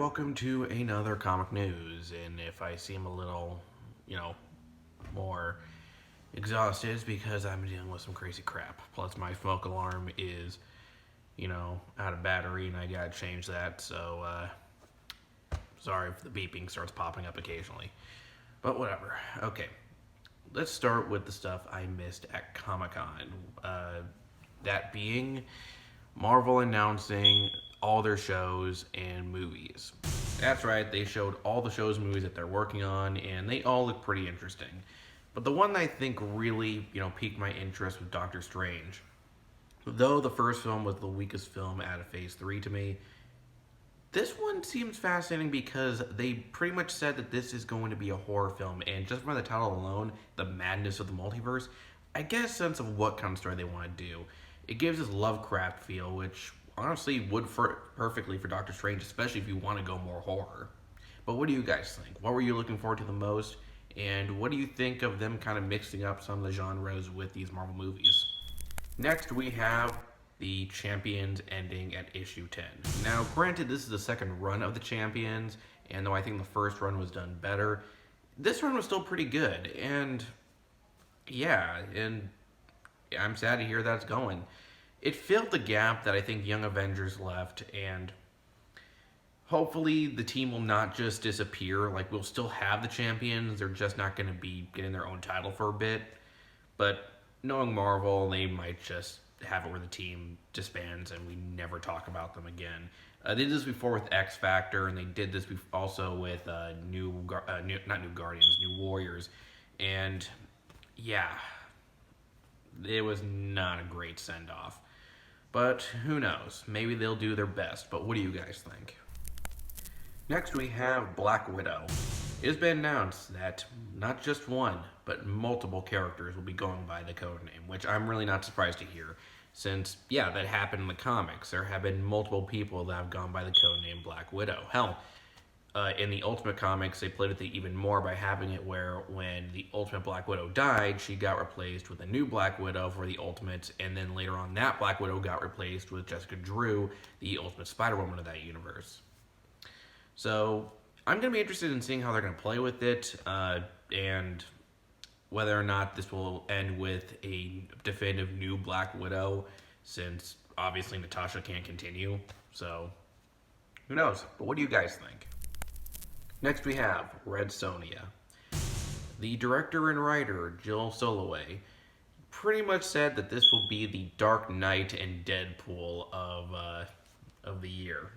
welcome to another comic news. And if I seem a little, more exhausted, it's because I'm dealing with some crazy crap. Plus, my smoke alarm is, out of battery, and I gotta change that. So, sorry if the beeping starts popping up occasionally. But whatever. Okay, let's start with the stuff I missed at Comic Con. That being Marvel announcing all their shows and movies. That's right, they showed all the shows and movies that they're working on, and they all look pretty interesting. But the one that I think really, piqued my interest was Doctor Strange. Though the first film was the weakest film out of Phase 3 to me, this one seems fascinating because they pretty much said that this is going to be a horror film, and just by the title alone, The Madness of the Multiverse, I get a sense of what kind of story they want to do. It gives this Lovecraft feel, which honestly would perfectly for Doctor Strange, especially if you want to go more horror. But what do you guys think? What were you looking forward to the most? And what do you think of them kind of mixing up some of the genres with these Marvel movies? Next, we have the Champions ending at issue 10. Now, granted, this is the second run of the Champions, and though I think the first run was done better, this run was still pretty good. And I'm sad to hear that's going. It filled the gap that I think Young Avengers left, and hopefully the team will not just disappear. Like, we'll still have the champions, they're just not going to be getting their own title for a bit. But knowing Marvel, they might just have it where the team disbands and we never talk about them again. They did this before with X Factor, and they did this also with New Warriors. And yeah, it was not a great send-off. But who knows? Maybe they'll do their best. But what do you guys think? Next, we have Black Widow. It has been announced that not just one, but multiple characters will be going by the codename, which I'm really not surprised to hear, since, that happened in the comics. There have been multiple people that have gone by the codename Black Widow. Hell, in the Ultimate Comics, they played with it even more by having it where when the Ultimate Black Widow died, she got replaced with a new Black Widow for the Ultimates, and then later on that Black Widow got replaced with Jessica Drew, the Ultimate Spider-Woman of that universe. So I'm going to be interested in seeing how they're going to play with it, and whether or not this will end with a definitive new Black Widow, since obviously Natasha can't continue. So who knows? But what do you guys think? Next, we have Red Sonja. The director and writer, Jill Soloway, pretty much said that this will be the Dark Knight and Deadpool of the year.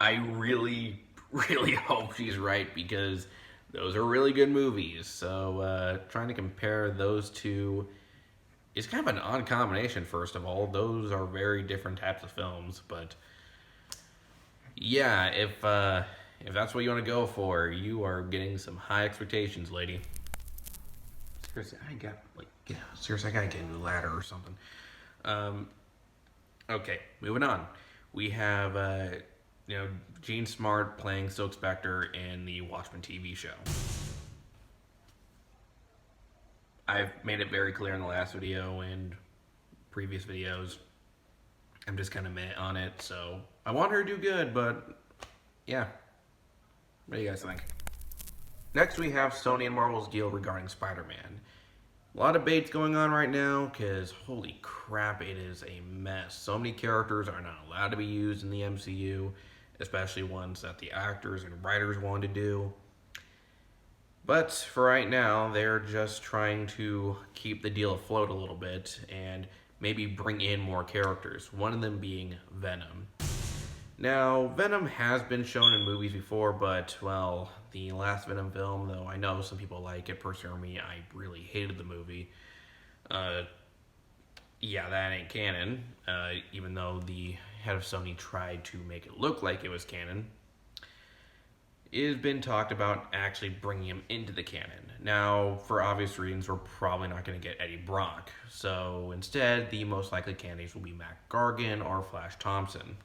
I really, really hope she's right, because those are really good movies. So trying to compare those two is kind of an odd combination, first of all. Those are very different types of films, but yeah, if that's what you want to go for, you are getting some high expectations, lady. Seriously, I gotta get a new ladder or something. Okay, moving on. We have Gene Smart playing Silk Spectre in the Watchmen TV show. I've made it very clear in the last video and previous videos, I'm just kind of meh on it, so I want her to do good, but yeah. What do you guys think? Next, we have Sony and Marvel's deal regarding Spider-Man. A lot of debates going on right now, because holy crap, it is a mess. So many characters are not allowed to be used in the MCU, especially ones that the actors and writers want to do. But for right now, they're just trying to keep the deal afloat a little bit and maybe bring in more characters, one of them being Venom. Now, Venom has been shown in movies before, but, well, the last Venom film, though I know some people like it, personally, me, I really hated the movie. That ain't canon, even though the head of Sony tried to make it look like it was canon. It has been talked about actually bringing him into the canon. Now, for obvious reasons, we're probably not going to get Eddie Brock. So instead, the most likely candidates will be Matt Gargan or Flash Thompson.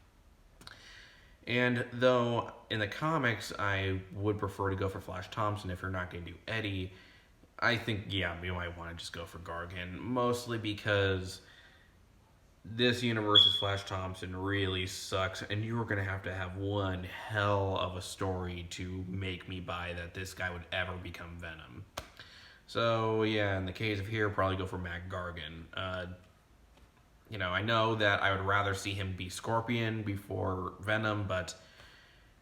And though in the comics, I would prefer to go for Flash Thompson if you're not going to do Eddie, I think, we might want to just go for Gargan. Mostly because this universe's Flash Thompson really sucks, and you were going to have one hell of a story to make me buy that this guy would ever become Venom. So, yeah, in the case of here, probably go for Matt Gargan. I know that I would rather see him be Scorpion before Venom, but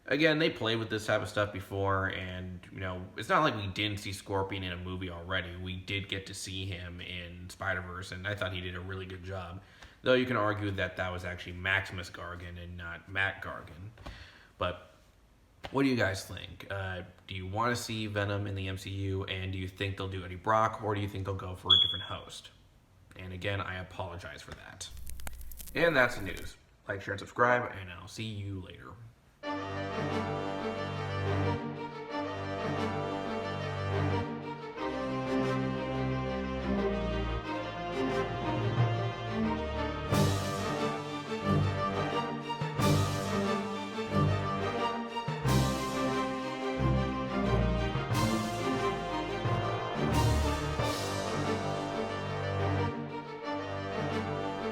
again, they played with this type of stuff before, and, it's not like we didn't see Scorpion in a movie already. We did get to see him in Spider-Verse, and I thought he did a really good job. Though you can argue that that was actually Maximus Gargan and not Matt Gargan. But what do you guys think? Do you want to see Venom in the MCU, and do you think they'll do Eddie Brock, or do you think they'll go for a different host? And again, I apologize for that. And that's the news. Like, share, and subscribe, and I'll see you later.